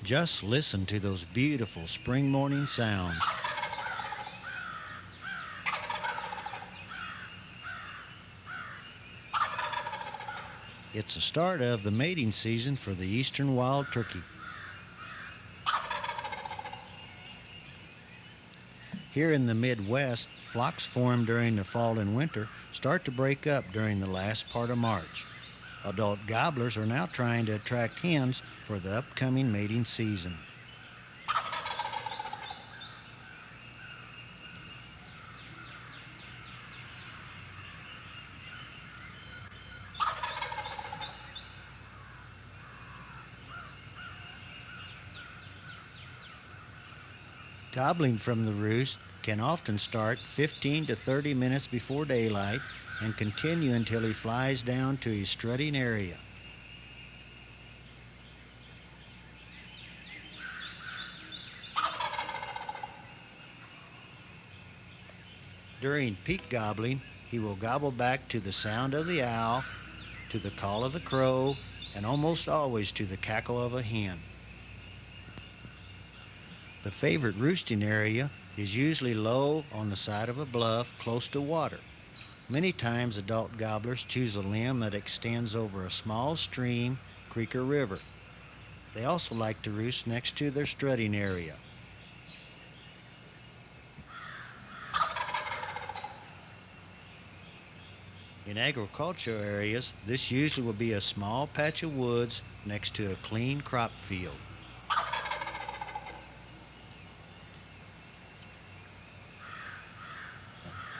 Just listen to those beautiful spring morning sounds. It's the start of the mating season for the eastern wild turkey. Here in the Midwest, flocks formed during the fall and winter start to break up during the last part of March. Adult gobblers are now trying to attract hens for the upcoming mating season. Gobbling from the roost can often start 15 to 30 minutes before daylight and continue until he flies down to his strutting area. During peak gobbling, he will gobble back to the sound of the owl, to the call of the crow, and almost always to the cackle of a hen. The favorite roosting area is usually low on the side of a bluff close to water. Many times adult gobblers choose a limb that extends over a small stream, creek, or river. They also like to roost next to their strutting area. In agricultural areas, this usually will be a small patch of woods next to a clean crop field.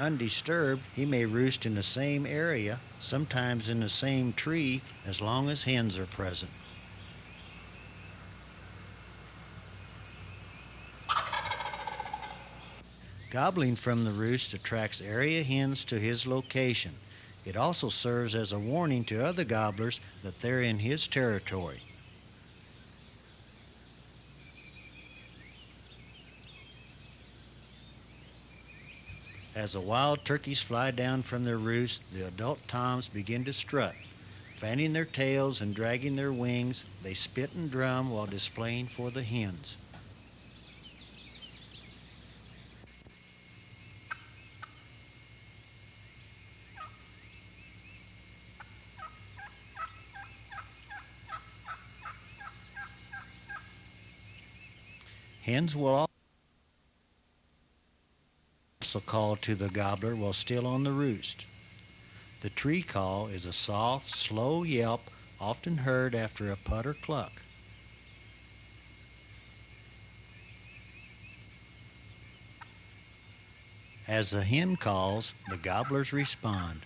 Undisturbed, he may roost in the same area, sometimes in the same tree, as long as hens are present. Gobbling from the roost attracts area hens to his location. It also serves as a warning to other gobblers that they're in his territory. As the wild turkeys fly down from their roost, the adult toms begin to strut. Fanning their tails and dragging their wings, they spit and drum while displaying for the hens. Hens will also call to the gobbler while still on the roost. The tree call is a soft, slow yelp often heard after a put or cluck. As the hen calls, the gobblers respond.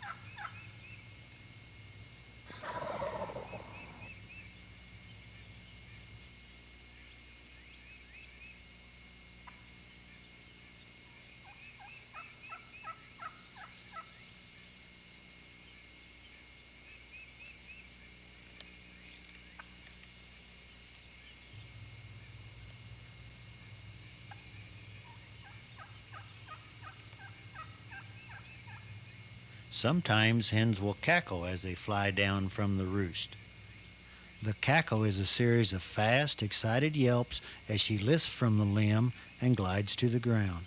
Sometimes hens will cackle as they fly down from the roost. The cackle is a series of fast, excited yelps as she lifts from the limb and glides to the ground.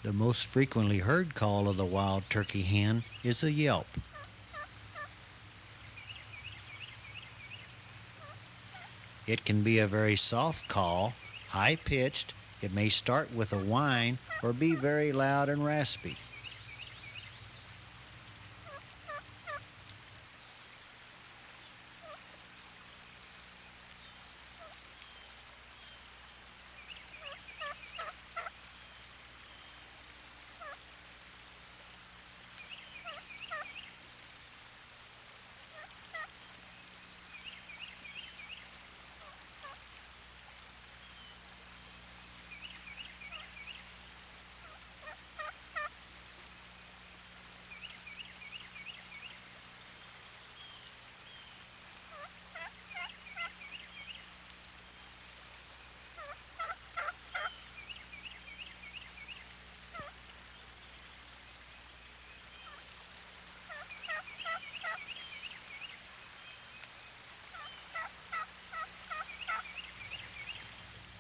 The most frequently heard call of the wild turkey hen is a yelp. It can be a very soft call, high-pitched. It may start with a whine or be very loud and raspy.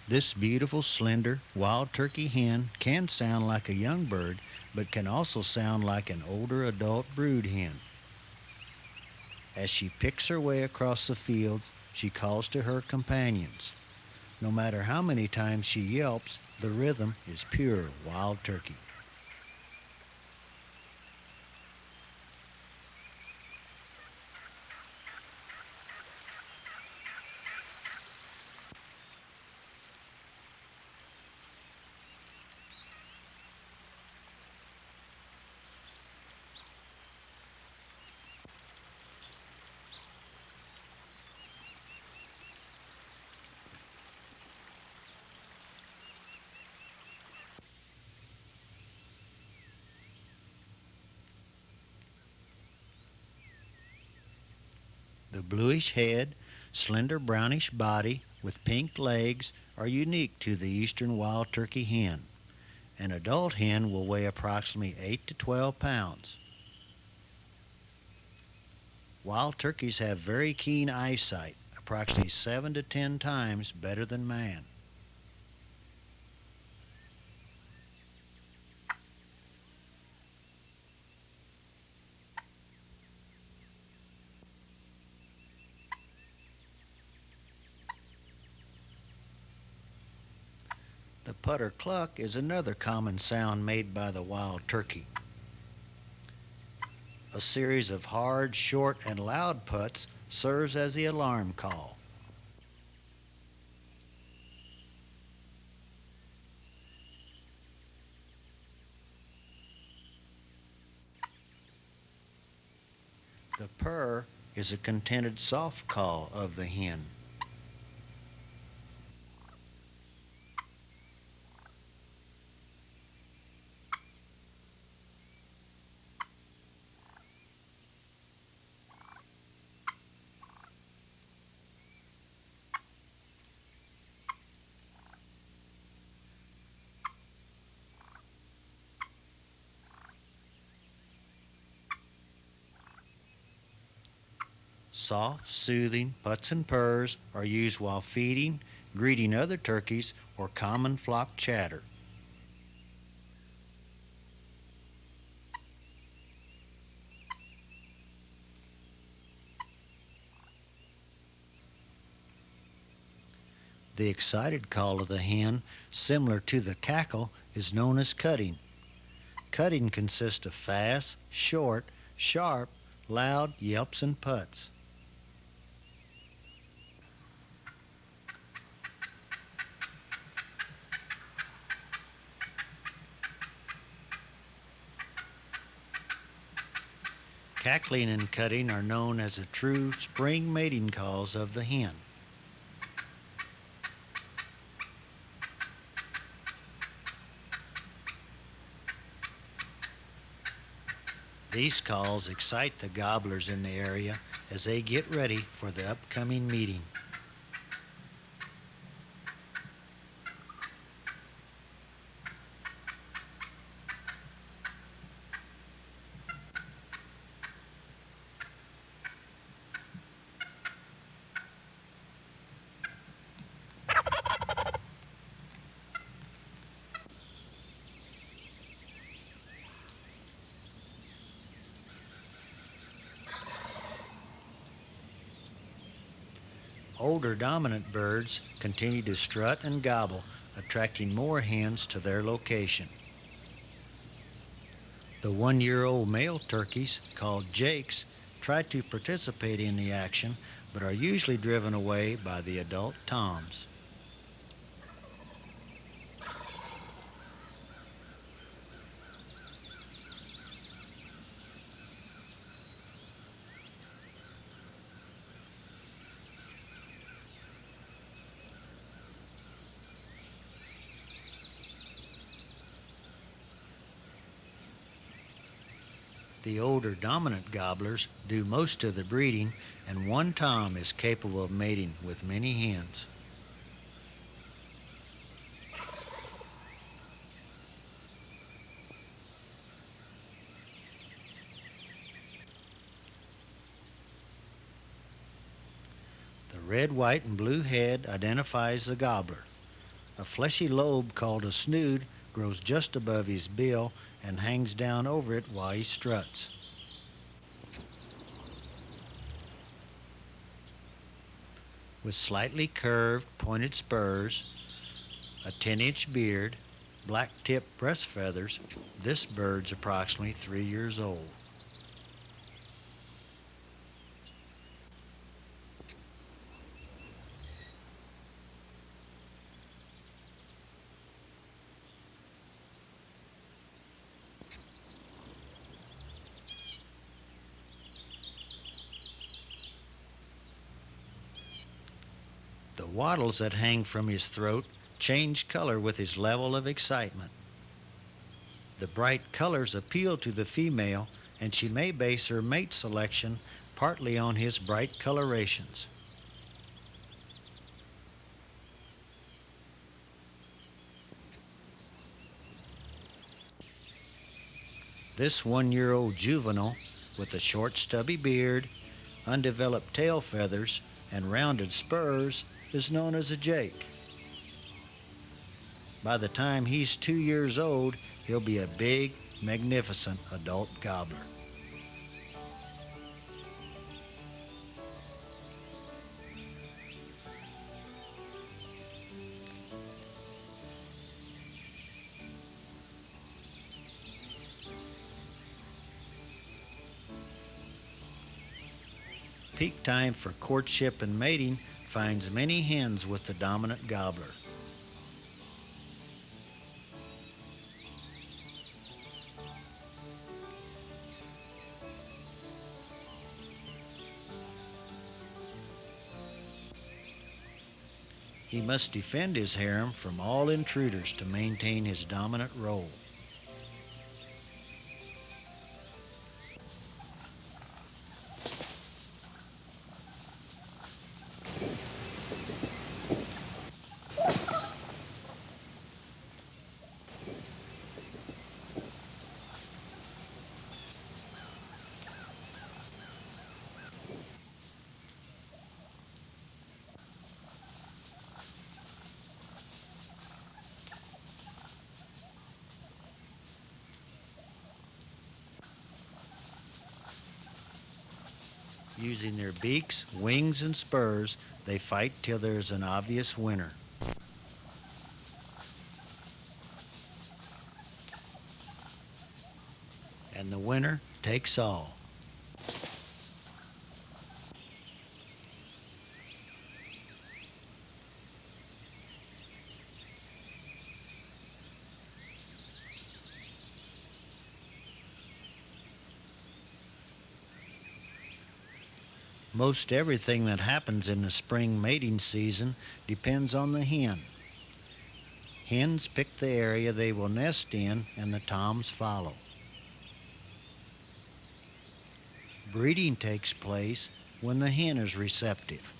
This beautiful, slender, wild turkey hen can sound like a young bird, but can also sound like an older adult brood hen. As she picks her way across the field, she calls to her companions. No matter how many times she yelps, the rhythm is pure wild turkey. The bluish head, slender brownish body with pink legs are unique to the eastern wild turkey hen. An adult hen will weigh approximately 8 to 12 pounds. Wild turkeys have very keen eyesight, approximately 7 to 10 times better than man. The putter cluck is another common sound made by the wild turkey. A series of hard, short, and loud putts serves as the alarm call. The purr is a contented soft call of the hen. Soft, soothing putts and purrs are used while feeding, greeting other turkeys, or common flock chatter. The excited call of the hen, similar to the cackle, is known as cutting. Cutting consists of fast, short, sharp, loud yelps and putts. Cackling and cutting are known as the true spring mating calls of the hen. These calls excite the gobblers in the area as they get ready for the upcoming meeting. Older dominant birds continue to strut and gobble, attracting more hens to their location. The 1-year-old male turkeys, called jakes, try to participate in the action but are usually driven away by the adult toms. The older dominant gobblers do most of the breeding, and one tom is capable of mating with many hens. The red, white, and blue head identifies the gobbler. A fleshy lobe called a snood grows just above his bill and hangs down over it while he struts. With slightly curved, pointed spurs, a 10-inch beard, black-tipped breast feathers, this bird's approximately 3 years old. The wattles that hang from his throat change color with his level of excitement. The bright colors appeal to the female, and she may base her mate selection partly on his bright colorations. This 1-year-old juvenile, with a short stubby beard, undeveloped tail feathers, and rounded spurs, is known as a jake. By the time he's 2 years old, he'll be a big, magnificent adult gobbler. Peak time for courtship and mating finds many hens with the dominant gobbler. He must defend his harem from all intruders to maintain his dominant role. Using their beaks, wings, and spurs, they fight till there's an obvious winner. And the winner takes all. Most everything that happens in the spring mating season depends on the hen. Hens pick the area they will nest in, and the toms follow. Breeding takes place when the hen is receptive.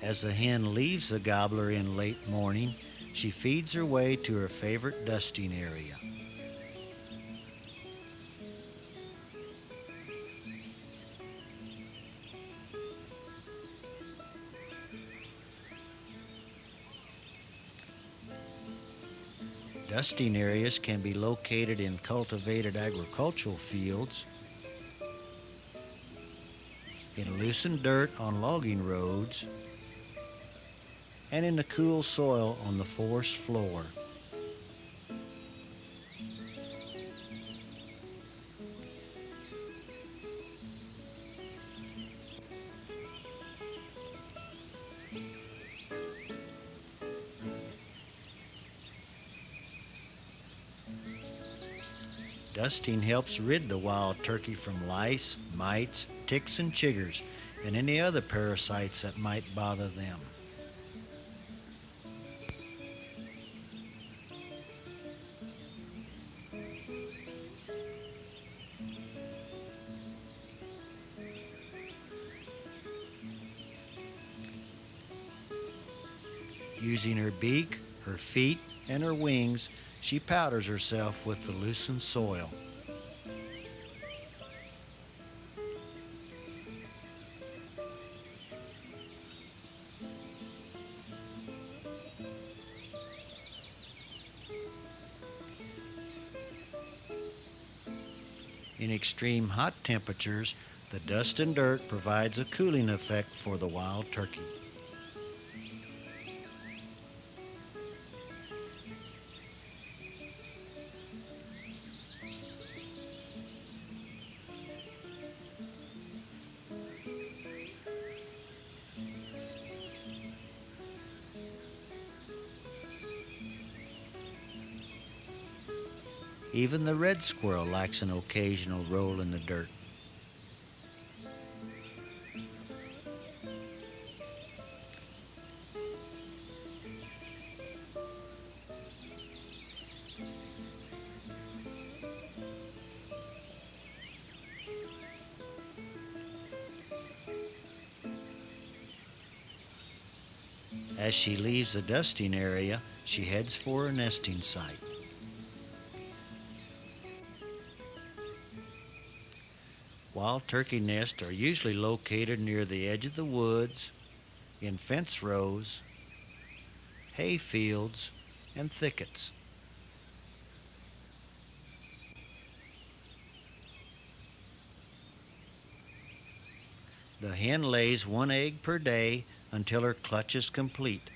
As the hen leaves the gobbler in late morning, she feeds her way to her favorite dusting area. Dusting areas can be located in cultivated agricultural fields, in loosened dirt on logging roads, and in the cool soil on the forest floor. Dusting helps rid the wild turkey from lice, mites, ticks, and chiggers, and any other parasites that might bother them. Using her beak, her feet, and her wings, she powders herself with the loosened soil. In extreme hot temperatures, the dust and dirt provides a cooling effect for the wild turkey. Even the red squirrel likes an occasional roll in the dirt. As she leaves the dusting area, she heads for her nesting site. Wild turkey nests are usually located near the edge of the woods, in fence rows, hay fields, and thickets. The hen lays one egg per day until her clutch is complete.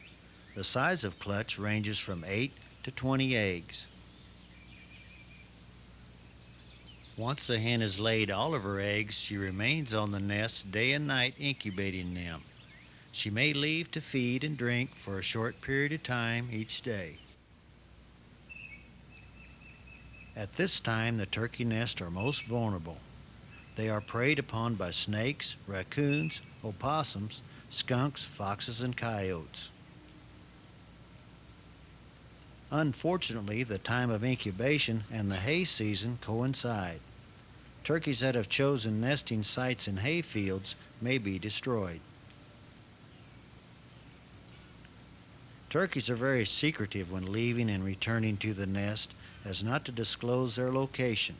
The size of clutch ranges from 8 to 20 eggs. Once the hen has laid all of her eggs, she remains on the nest day and night incubating them. She may leave to feed and drink for a short period of time each day. At this time, the turkey nests are most vulnerable. They are preyed upon by snakes, raccoons, opossums, skunks, foxes, and coyotes. Unfortunately, the time of incubation and the hay season coincide. Turkeys that have chosen nesting sites in hay fields may be destroyed. Turkeys are very secretive when leaving and returning to the nest, as not to disclose their location.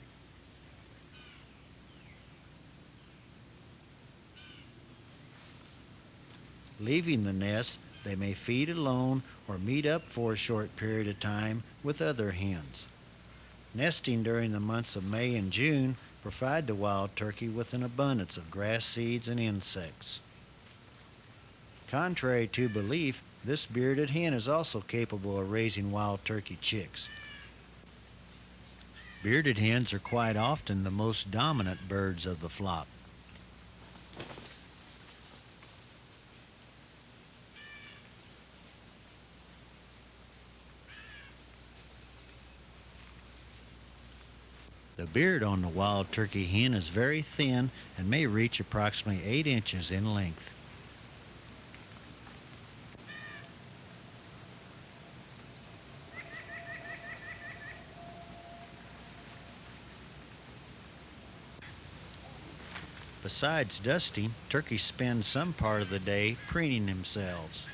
Leaving the nest, they may feed alone or meet up for a short period of time with other hens. Nesting during the months of May and June provide the wild turkey with an abundance of grass seeds and insects. Contrary to belief, this bearded hen is also capable of raising wild turkey chicks. Bearded hens are quite often the most dominant birds of the flock. The beard on the wild turkey hen is very thin and may reach approximately 8 inches in length. Besides dusting, turkeys spend some part of the day preening themselves.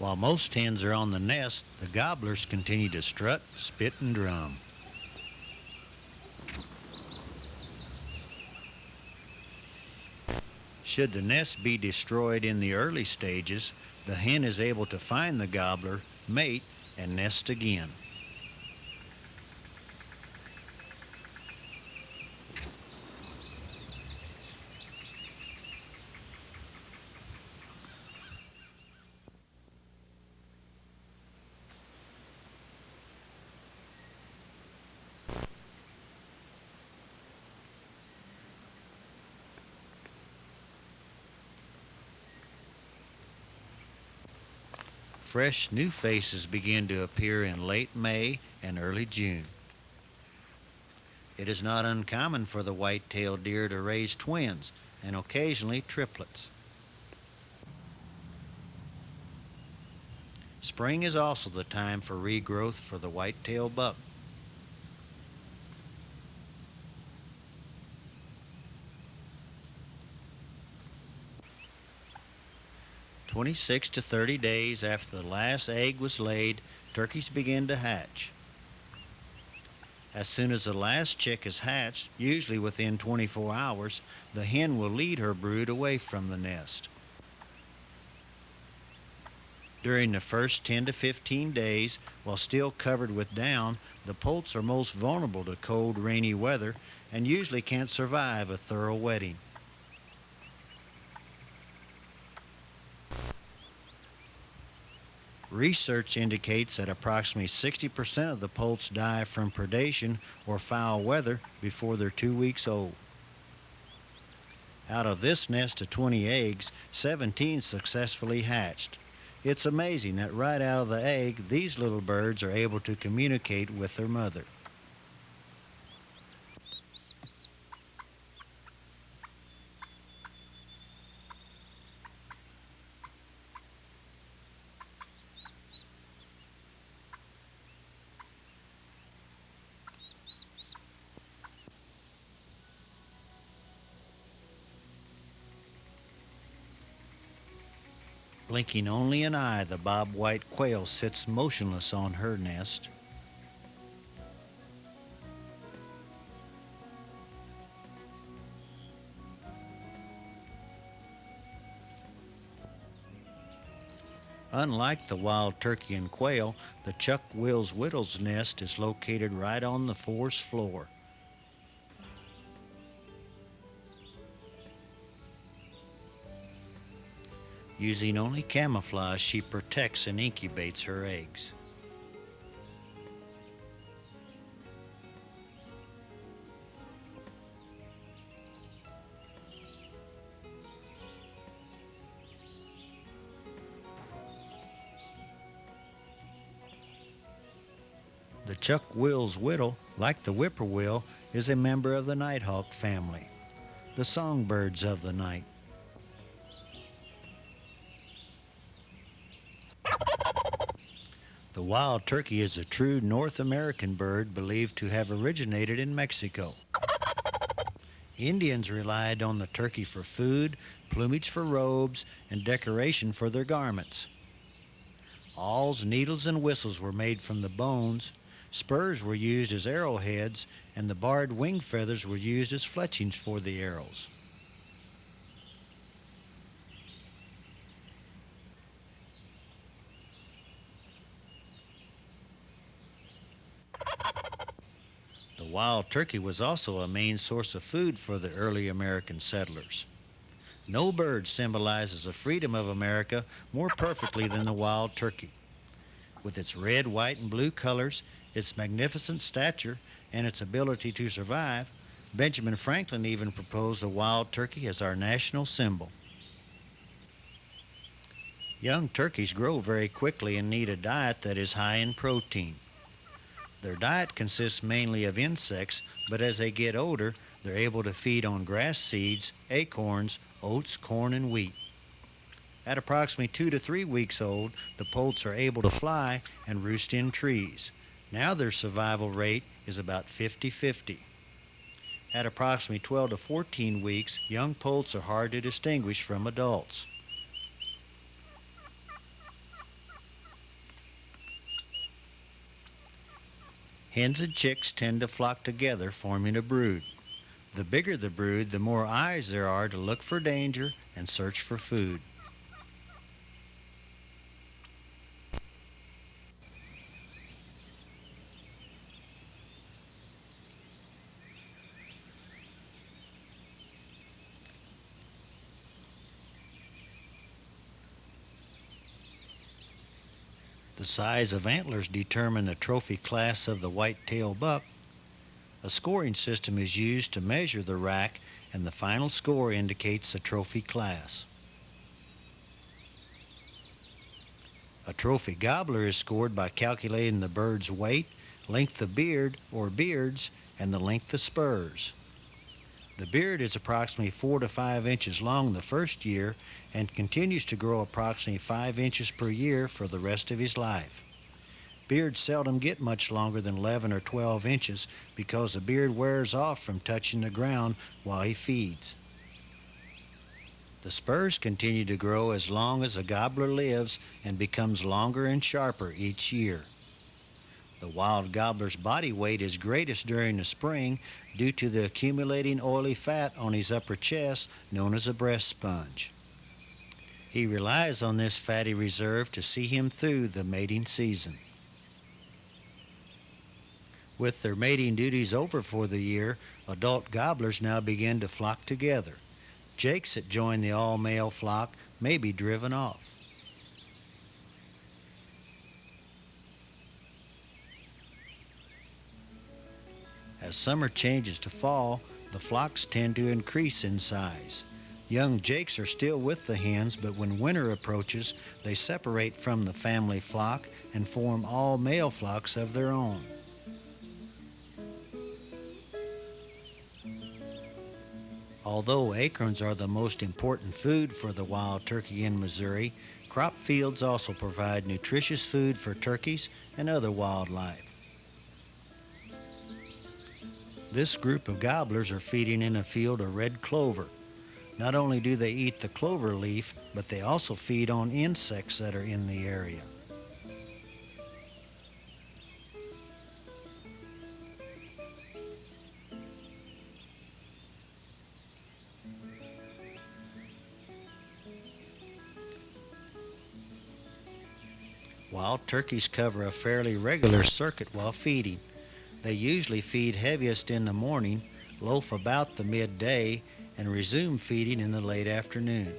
While most hens are on the nest, the gobblers continue to strut, spit, and drum. Should the nest be destroyed in the early stages, the hen is able to find the gobbler, mate, and nest again. Fresh new faces begin to appear in late May and early June. It is not uncommon for the white-tailed deer to raise twins, and occasionally triplets. Spring is also the time for regrowth for the white-tailed buck. 26 to 30 days after the last egg was laid, turkeys begin to hatch. As soon as the last chick is hatched, usually within 24 hours, the hen will lead her brood away from the nest. During the first 10 to 15 days, while still covered with down, the poults are most vulnerable to cold, rainy weather and usually can't survive a thorough wetting. Research indicates that approximately 60% of the poults die from predation or foul weather before they're 2 weeks old. Out of this nest of 20 eggs, 17 successfully hatched. It's amazing that right out of the egg, these little birds are able to communicate with their mother. Blinking only an eye, the bobwhite quail sits motionless on her nest. Unlike the wild turkey and quail, the chuck-will's whittle's nest is located right on the forest floor. Using only camouflage, she protects and incubates her eggs. The chuck-will's whittle, like the whippoorwill, is a member of the nighthawk family, the songbirds of the night. The wild turkey is a true North American bird believed to have originated in Mexico. Indians relied on the turkey for food, plumage for robes, and decoration for their garments. Awls, needles, and whistles were made from the bones, spurs were used as arrowheads, and the barred wing feathers were used as fletchings for the arrows. The wild turkey was also a main source of food for the early American settlers. No bird symbolizes the freedom of America more perfectly than the wild turkey. With its red, white, and blue colors, its magnificent stature, and its ability to survive, Benjamin Franklin even proposed the wild turkey as our national symbol. Young turkeys grow very quickly and need a diet that is high in protein. Their diet consists mainly of insects, but as they get older, they're able to feed on grass seeds, acorns, oats, corn, and wheat. At approximately 2 to 3 weeks old, the poults are able to fly and roost in trees. Now their survival rate is about 50-50. At approximately 12 to 14 weeks, young poults are hard to distinguish from adults. Hens and chicks tend to flock together, forming a brood. The bigger the brood, the more eyes there are to look for danger and search for food. The size of antlers determine the trophy class of the white-tailed buck. A scoring system is used to measure the rack, and the final score indicates the trophy class. A trophy gobbler is scored by calculating the bird's weight, length of beard or beards, and the length of spurs. The beard is approximately 4 to 5 inches long the first year and continues to grow approximately 5 inches per year for the rest of his life. Beards seldom get much longer than 11 or 12 inches because the beard wears off from touching the ground while he feeds. The spurs continue to grow as long as a gobbler lives and becomes longer and sharper each year. The wild gobbler's body weight is greatest during the spring due to the accumulating oily fat on his upper chest known as a breast sponge. He relies on this fatty reserve to see him through the mating season. With their mating duties over for the year, adult gobblers now begin to flock together. Jakes that join the all-male flock may be driven off. As summer changes to fall, the flocks tend to increase in size. Young jakes are still with the hens, but when winter approaches, they separate from the family flock and form all-male flocks of their own. Although acorns are the most important food for the wild turkey in Missouri, crop fields also provide nutritious food for turkeys and other wildlife. This group of gobblers are feeding in a field of red clover. Not only do they eat the clover leaf, but they also feed on insects that are in the area. Wild turkeys cover a fairly regular circuit while feeding. They usually feed heaviest in the morning, loaf about the midday, and resume feeding in the late afternoon.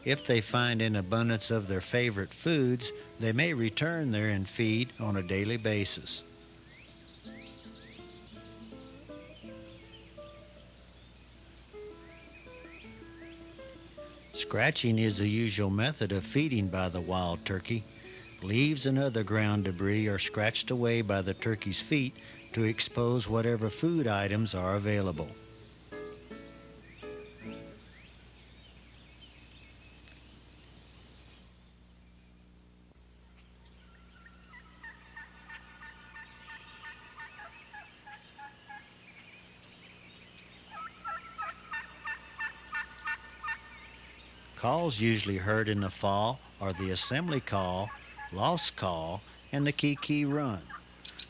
If they find an abundance of their favorite foods, they may return there and feed on a daily basis. Scratching is the usual method of feeding by the wild turkey. Leaves and other ground debris are scratched away by the turkey's feet to expose whatever food items are available. Calls usually heard in the fall are the assembly call, lost call, and the key run.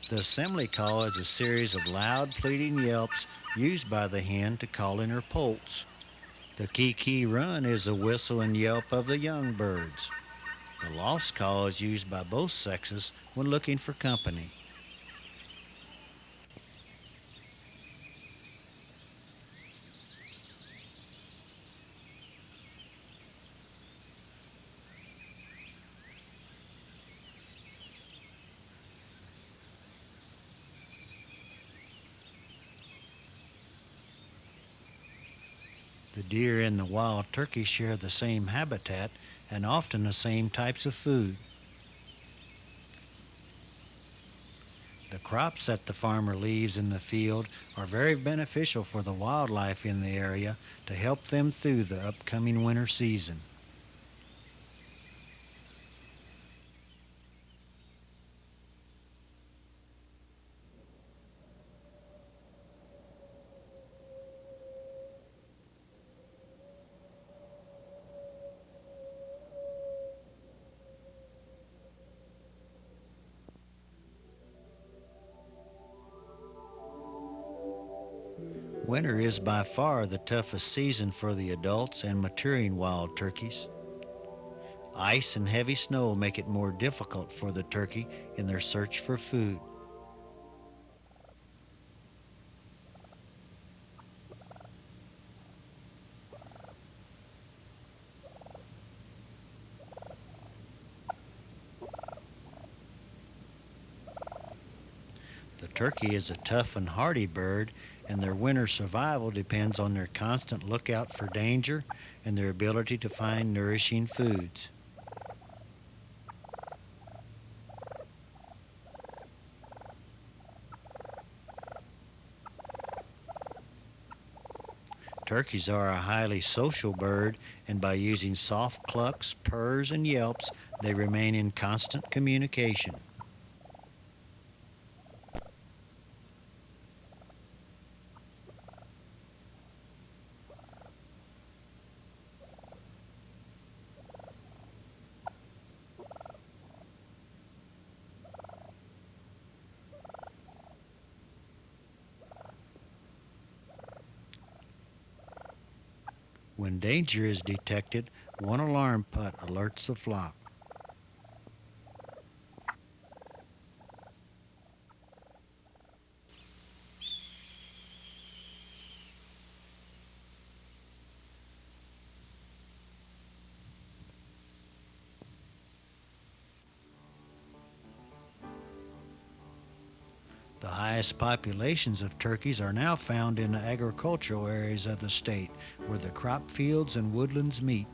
The assembly call is a series of loud pleading yelps used by the hen to call in her poults. The key run is the whistle and yelp of the young birds. The lost call is used by both sexes when looking for company. The deer and the wild turkey share the same habitat and often the same types of food. The crops that the farmer leaves in the field are very beneficial for the wildlife in the area to help them through the upcoming winter season. Winter is by far the toughest season for the adults and maturing wild turkeys. Ice and heavy snow make it more difficult for the turkey in their search for food. The turkey is a tough and hardy bird, and their winter survival depends on their constant lookout for danger and their ability to find nourishing foods. Turkeys are a highly social bird, and by using soft clucks, purrs, and yelps, they remain in constant communication. When danger is detected, one alarm putt alerts the flock. The highest populations of turkeys are now found in the agricultural areas of the state, where the crop fields and woodlands meet.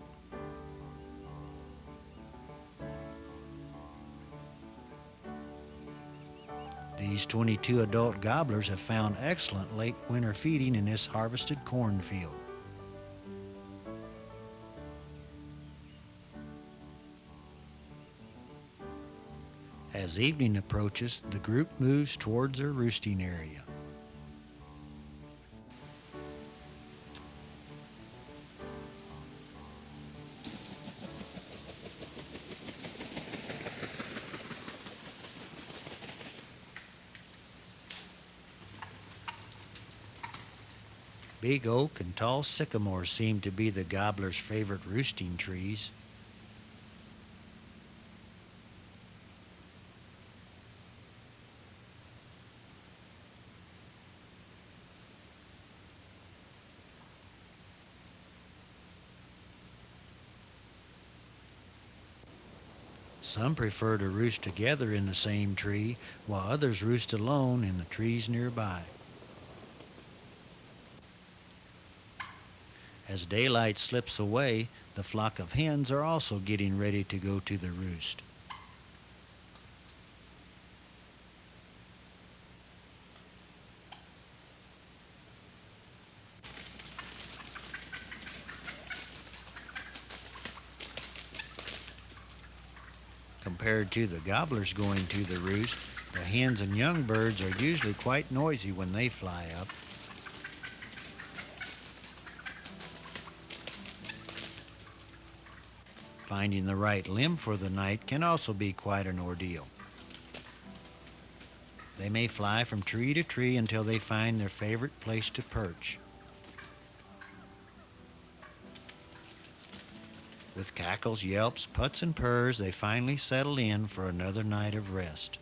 These 22 adult gobblers have found excellent late winter feeding in this harvested cornfield. As evening approaches, the group moves towards their roosting area. Big oak and tall sycamores seem to be the gobbler's favorite roosting trees. Some prefer to roost together in the same tree, while others roost alone in the trees nearby. As daylight slips away, the flock of hens are also getting ready to go to the roost. Compared to the gobblers going to the roost, the hens and young birds are usually quite noisy when they fly up. Finding the right limb for the night can also be quite an ordeal. They may fly from tree to tree until they find their favorite place to perch. With cackles, yelps, putts, and purrs, they finally settle in for another night of rest.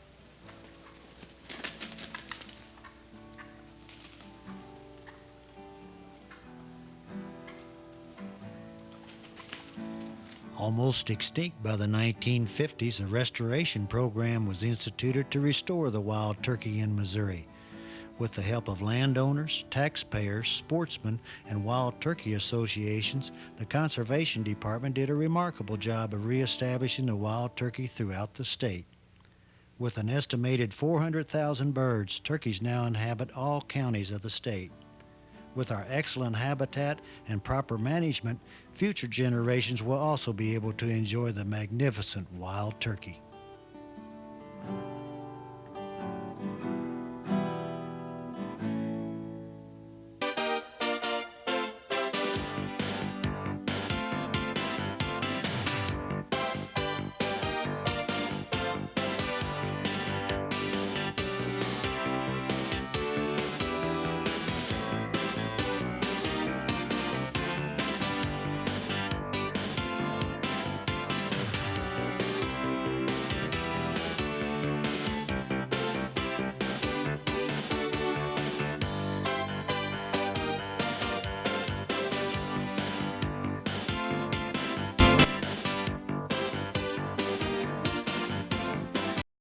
Almost extinct by the 1950s, a restoration program was instituted to restore the wild turkey in Missouri. With the help of landowners, taxpayers, sportsmen, and wild turkey associations, the Conservation Department did a remarkable job of reestablishing the wild turkey throughout the state. With an estimated 400,000 birds, turkeys now inhabit all counties of the state. With our excellent habitat and proper management, future generations will also be able to enjoy the magnificent wild turkey.